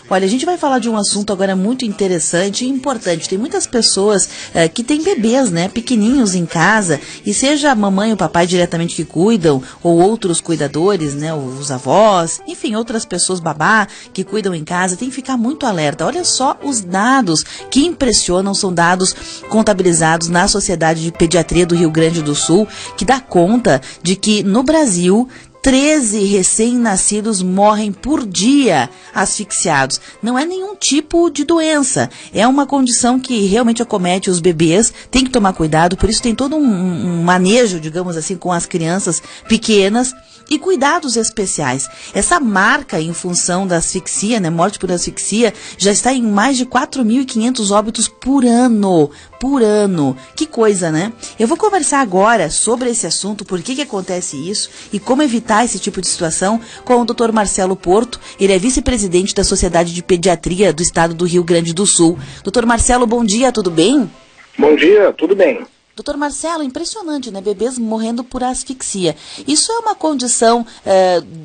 Olha, a gente vai falar de um assunto agora muito interessante e importante. Tem muitas pessoas que têm bebês, né, pequenininhos em casa, e seja a mamãe ou o papai diretamente que cuidam, ou outros cuidadores, né, os avós, enfim, outras pessoas, babá, que cuidam em casa, tem que ficar muito alerta. Olha só os dados que impressionam, são dados contabilizados na Sociedade de Pediatria do Rio Grande do Sul, que dá conta de que no Brasil 13 recém-nascidos morrem por dia asfixiados. Não é nenhum tipo de doença, é uma condição que realmente acomete os bebês, tem que tomar cuidado, por isso tem todo um manejo, digamos assim, com as crianças pequenas e cuidados especiais. Essa marca em função da asfixia, né, morte por asfixia, já está em mais de 4.500 óbitos por ano. Por ano. Que coisa, né? Eu vou conversar agora sobre esse assunto, por que acontece isso e como evitar esse tipo de situação com o Dr. Marcelo Porto. Ele é vice-presidente da Sociedade de Pediatria do Estado do Rio Grande do Sul. Dr. Marcelo, bom dia, tudo bem? Bom dia, tudo bem. Doutor Marcelo, impressionante, né? Bebês morrendo por asfixia. Isso é uma condição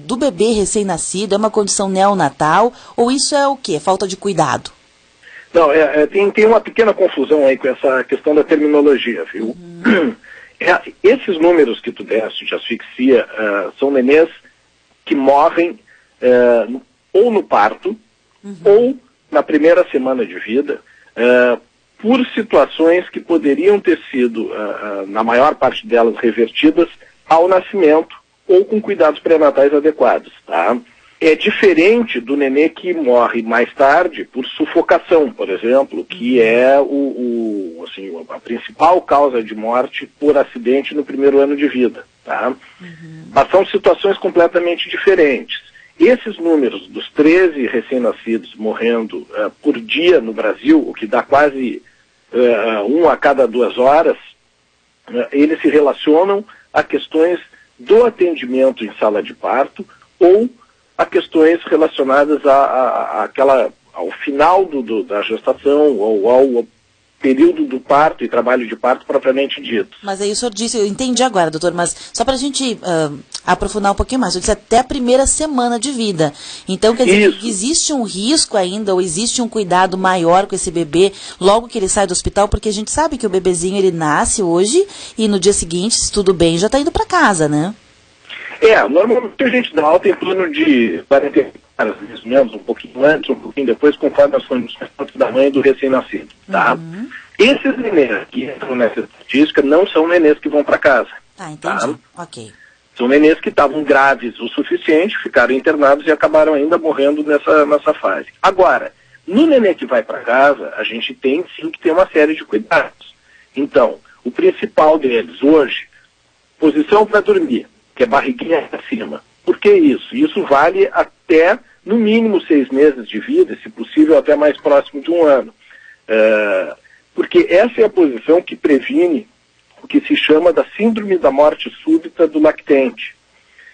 do bebê recém-nascido? É uma condição neonatal? Ou isso é o quê? Falta de cuidado? Não, tem uma pequena confusão aí com essa questão da terminologia, viu? Esses números que tu deste de asfixia são nenês que morrem ou no parto ou na primeira semana de vida, por situações que poderiam ter sido, na maior parte delas, revertidas ao nascimento ou com cuidados pré-natais adequados, tá? É diferente do nenê que morre mais tarde por sufocação, por exemplo, que é a principal causa de morte por acidente no primeiro ano de vida, tá? Mas são situações completamente diferentes. Esses números dos 13 recém-nascidos morrendo por dia no Brasil, o que dá quase 1 a cada 2 horas, eles se relacionam a questões do atendimento em sala de parto ou a questões relacionadas ao final da gestação ou ao período do parto e trabalho de parto propriamente dito. Mas aí o senhor disse, eu entendi agora, doutor, mas só para a gente aprofundar um pouquinho mais, eu disse até a primeira semana de vida. Então, quer dizer, que existe um risco ainda, ou existe um cuidado maior com esse bebê logo que ele sai do hospital, porque a gente sabe que o bebezinho, ele nasce hoje e no dia seguinte, se tudo bem, já está indo para casa, né? Normalmente a gente dá alta em torno de 40 horas, mais ou menos, um pouquinho antes, um pouquinho depois, conforme as condições da mãe e do recém-nascido, tá? Esses nenês que entram nessa estatística não são nenês que vão para casa. Entendi. Tá? Ok. São nenês que estavam graves o suficiente, ficaram internados e acabaram ainda morrendo nessa fase. Agora, no nenê que vai para casa, a gente tem sim que ter uma série de cuidados. Então, o principal deles hoje, posição para dormir, que é barriguinha acima. Por que isso? Isso vale até, no mínimo, 6 meses de vida, se possível até mais próximo de 1 ano. Porque essa é a posição que previne o que se chama da síndrome da morte súbita do lactente.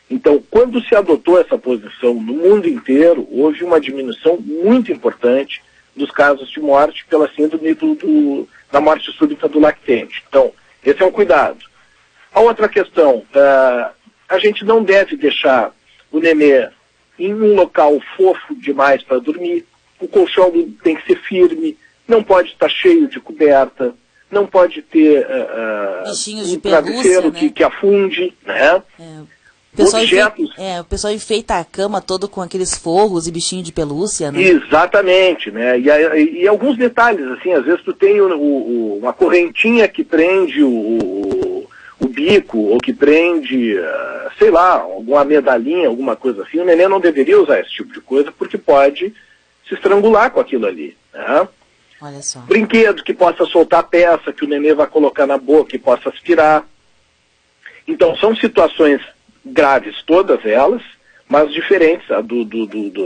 Então, quando se adotou essa posição no mundo inteiro, houve uma diminuição muito importante dos casos de morte pela síndrome da morte súbita do lactente. Então, esse é um cuidado. A outra questão, a gente não deve deixar o nenê em um local fofo demais para dormir. O colchão tem que ser firme, não pode estar cheio de coberta, não pode ter um travesseiro, né, que afunde, né? O pessoal enfeita a cama todo com aqueles forros e bichinho de pelúcia, né? Exatamente, né? E alguns detalhes, assim, às vezes tu tem uma correntinha que prende o bico, ou que prende, sei lá, alguma medalhinha, alguma coisa assim. O neném não deveria usar esse tipo de coisa, porque pode se estrangular com aquilo ali, né? Olha só. Brinquedo que possa soltar peça, que o neném vai colocar na boca e possa aspirar. Então, são situações graves, todas elas, mas diferentes,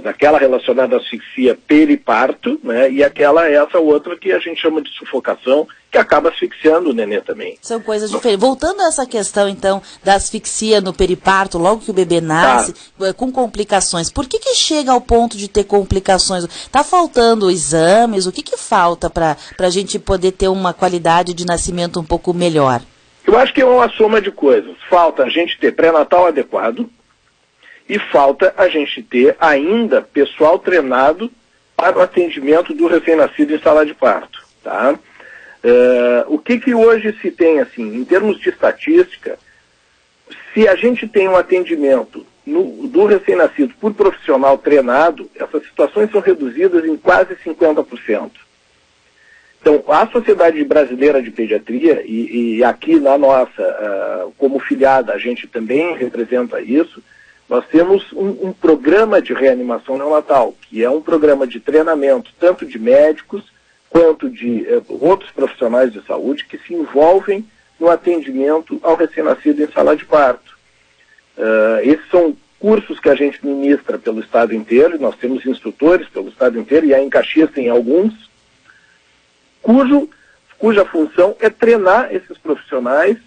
daquela relacionada à asfixia periparto, né, e essa outra que a gente chama de sufocação, que acaba asfixiando o nenê também. São coisas diferentes. Voltando a essa questão, então, da asfixia no periparto, logo que o bebê nasce, com complicações, por que chega ao ponto de ter complicações? Está faltando exames? O que falta para a gente poder ter uma qualidade de nascimento um pouco melhor? Eu acho que é uma soma de coisas. Falta a gente ter pré-natal adequado e falta a gente ter ainda pessoal treinado para o atendimento do recém-nascido em sala de parto. Tá? O que hoje se tem, assim, em termos de estatística, se a gente tem um atendimento do recém-nascido por profissional treinado, essas situações são reduzidas em quase 50%. Então, a Sociedade Brasileira de Pediatria, e aqui na nossa, como filiada, a gente também representa isso, nós temos um programa de reanimação neonatal, que é um programa de treinamento tanto de médicos quanto de outros profissionais de saúde que se envolvem no atendimento ao recém-nascido em sala de parto. Esses são cursos que a gente ministra pelo estado inteiro, nós temos instrutores pelo estado inteiro, e aí em Caxias tem alguns, cuja função é treinar esses profissionais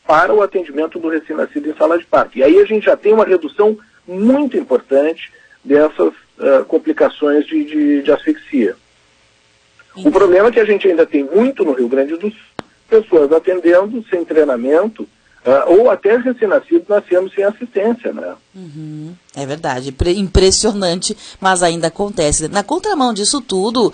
para o atendimento do recém-nascido em sala de parto. E aí a gente já tem uma redução muito importante dessas complicações de asfixia. O problema é que a gente ainda tem muito no Rio Grande do Sul, pessoas atendendo sem treinamento, ou até recém-nascidos nascendo sem assistência, né? Uhum, é verdade, impressionante, mas ainda acontece. Na contramão disso tudo,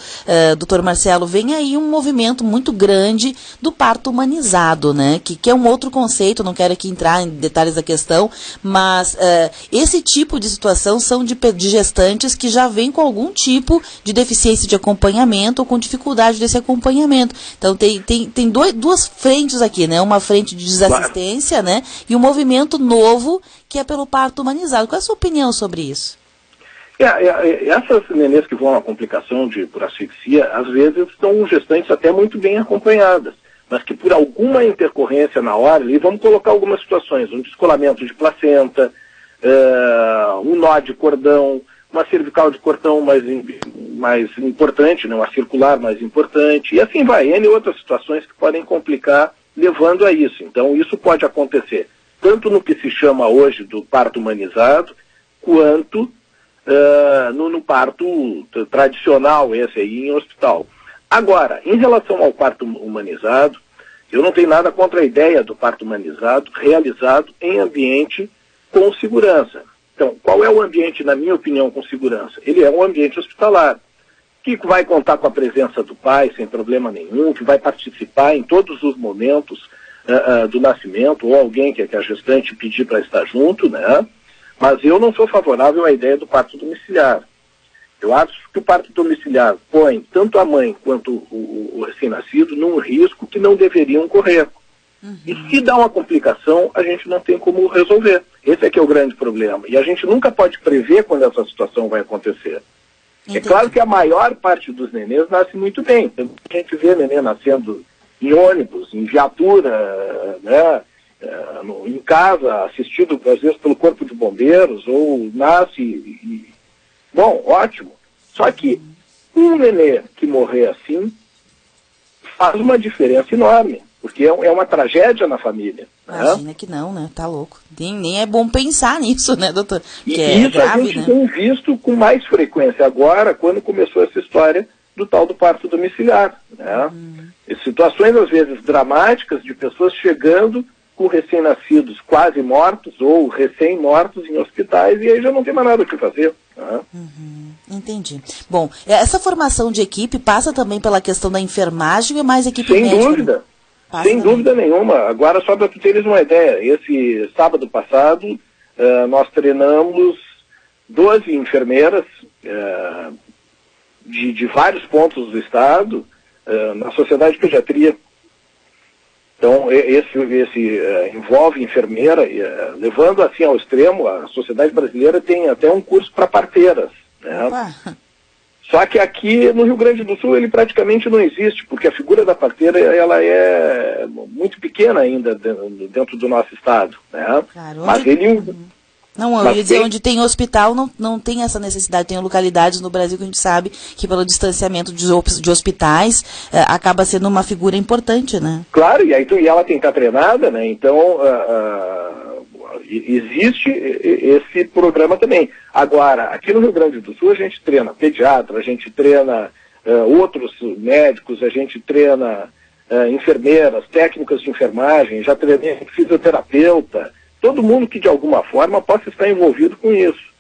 doutor Marcelo, vem aí um movimento muito grande do parto humanizado, né? Que é um outro conceito, não quero aqui entrar em detalhes da questão, mas esse tipo de situação são de gestantes que já vêm com algum tipo de deficiência de acompanhamento ou com dificuldade desse acompanhamento. Então tem duas frentes aqui, né? Uma frente de desassistência, né? E um movimento novo que é pelo parto humanizado. Qual é a sua opinião sobre isso? Essas nenês que vão à complicação por asfixia, às vezes são gestantes até muito bem acompanhadas, mas que por alguma intercorrência na hora, e vamos colocar algumas situações, um descolamento de placenta, um nó de cordão, uma cervical de cordão mais importante, né, uma circular mais importante, e assim vai, N outras situações que podem complicar levando a isso. Então isso pode acontecer tanto no que se chama hoje do parto humanizado, quanto no parto tradicional, esse aí em hospital. Agora, em relação ao parto humanizado, eu não tenho nada contra a ideia do parto humanizado realizado em ambiente com segurança. Então, qual é o ambiente, na minha opinião, com segurança? Ele é um ambiente hospitalar, que vai contar com a presença do pai sem problema nenhum, que vai participar em todos os momentos do nascimento, ou alguém que a gestante pedir para estar junto, né? Mas eu não sou favorável à ideia do parto domiciliar. Eu acho que o parto domiciliar põe tanto a mãe quanto o recém-nascido num risco que não deveriam correr. Uhum. E se dá uma complicação, a gente não tem como resolver. Esse é que é o grande problema. E a gente nunca pode prever quando essa situação vai acontecer. Entendi. É claro que a maior parte dos nenês nasce muito bem. A gente vê nenê nascendo em ônibus, em viatura, né, em casa, assistido às vezes pelo corpo de bombeiros, ou nasce bom, ótimo. Só que um nenê que morrer assim faz uma diferença enorme, porque é uma tragédia na família. Imagina, né? Que não, né? Tá louco. Nem é bom pensar nisso, né, doutor? E isso grave, a gente tem visto com mais frequência agora, quando começou essa história do tal do parto domiciliar, né? Situações, às vezes, dramáticas de pessoas chegando com recém-nascidos quase mortos ou recém-mortos em hospitais, e aí já não tem mais nada o que fazer. Né? Entendi. Bom, essa formação de equipe passa também pela questão da enfermagem ou mais equipe médica? Sem dúvida. Sem dúvida nenhuma. Agora, só para tu teres uma ideia, esse sábado passado, nós treinamos 12 enfermeiras de vários pontos do estado, na Sociedade de Pediatria. Então, esse envolve enfermeira, levando assim ao extremo, a Sociedade Brasileira tem até um curso para parteiras. Né? Só que aqui no Rio Grande do Sul ele praticamente não existe, porque a figura da parteira ela é muito pequena ainda dentro do nosso estado. Né? Claro, mas ele... Não, eu ia dizer, onde tem hospital não tem essa necessidade. Tem localidades no Brasil que a gente sabe que pelo distanciamento de hospitais acaba sendo uma figura importante, né? Claro, e aí ela tem que estar treinada, né? Então existe esse programa também. Agora, aqui no Rio Grande do Sul a gente treina pediatra, a gente treina outros médicos, a gente treina enfermeiras, técnicas de enfermagem, já treinei fisioterapeuta, todo mundo que de alguma forma possa estar envolvido com isso.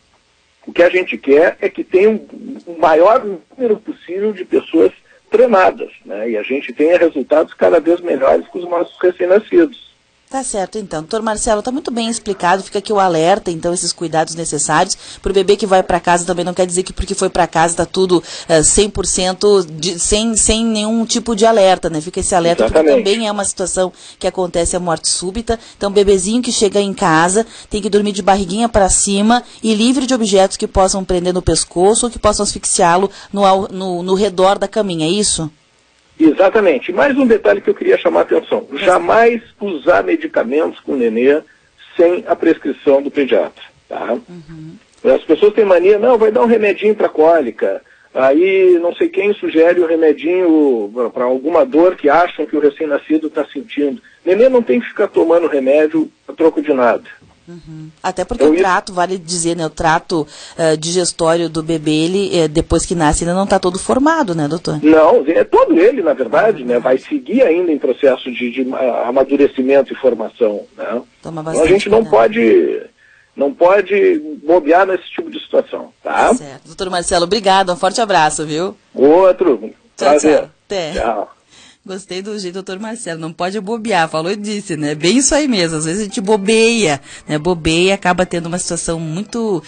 O que a gente quer é que tenha o maior número possível de pessoas treinadas, né? E a gente tenha resultados cada vez melhores com os nossos recém-nascidos. Tá certo, então. Doutor Marcelo, tá muito bem explicado, fica aqui o alerta, então, esses cuidados necessários. Pro bebê que vai para casa também não quer dizer que porque foi para casa tá tudo 100% sem nenhum tipo de alerta, né? Fica esse alerta, Exatamente. porque também é uma situação que acontece a morte súbita. Então, o bebezinho que chega em casa tem que dormir de barriguinha para cima e livre de objetos que possam prender no pescoço ou que possam asfixiá-lo no redor da caminha, é isso? Exatamente. E mais um detalhe que eu queria chamar a atenção. Jamais usar medicamentos com o nenê sem a prescrição do pediatra. Tá? As pessoas têm mania, não, vai dar um remedinho para cólica. Aí não sei quem sugere um remedinho para alguma dor que acham que o recém-nascido está sentindo. Nenê não tem que ficar tomando remédio a troco de nada. Até porque o trato, vale dizer, né, o trato digestório do bebê, ele, depois que nasce, ainda não está todo formado, né, doutor? Não, é todo ele, na verdade, né, vai seguir ainda em processo de amadurecimento e formação, né? Então a gente não pode bobear nesse tipo de situação, tá? Certo. Doutor Marcelo, obrigado, um forte abraço, viu? Outro, prazer. Tchau. Até. Tchau. Gostei do jeito, doutor Marcelo, não pode bobear, falou e disse, né? Bem isso aí mesmo, às vezes a gente bobeia, né? Bobeia e acaba tendo uma situação muito,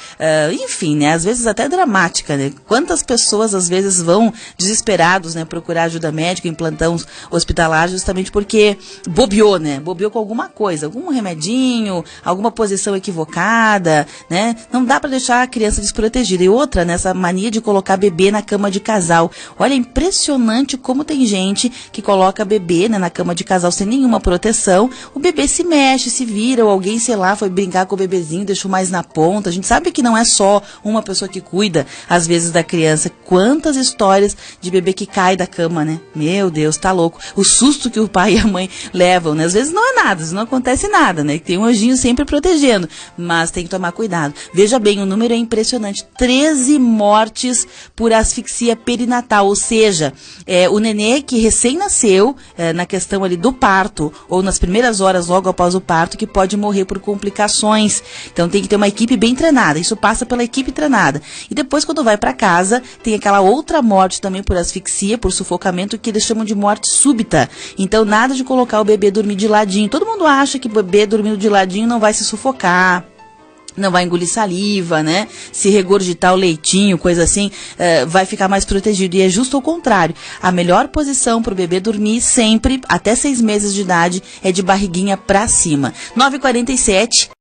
enfim, né? Às vezes até dramática, né? Quantas pessoas às vezes vão desesperados, né? Procurar ajuda médica em plantão hospitalar justamente porque bobeou, né? Bobeou com alguma coisa, algum remedinho, alguma posição equivocada, né? Não dá para deixar a criança desprotegida. E outra, nessa mania de colocar bebê na cama de casal. Olha, é impressionante como tem gente que coloca bebê, né, na cama de casal sem nenhuma proteção, o bebê se mexe, se vira, ou alguém, sei lá, foi brincar com o bebezinho, deixou mais na ponta. A gente sabe que não é só uma pessoa que cuida, às vezes, da criança. Quantas histórias de bebê que cai da cama, né? Meu Deus, tá louco. O susto que o pai e a mãe levam, né? Às vezes não é nada, às vezes não acontece nada, né? Tem um anjinho sempre protegendo, mas tem que tomar cuidado. Veja bem, o número é impressionante. 13 mortes por asfixia perinatal, ou seja, o nenê que recém-nasceu, na questão ali do parto, ou nas primeiras horas logo após o parto, que pode morrer por complicações. Então tem que ter uma equipe bem treinada, isso passa pela equipe treinada. E depois, quando vai para casa, tem aquela outra morte também por asfixia, por sufocamento, que eles chamam de morte súbita. Então nada de colocar o bebê dormir de ladinho. Todo mundo acha que o bebê dormindo de ladinho não vai se sufocar, não vai engolir saliva, né? Se regurgitar o leitinho, coisa assim, vai ficar mais protegido. E é justo o contrário. A melhor posição para o bebê dormir sempre, até 6 meses de idade, é de barriguinha para cima. 9h47.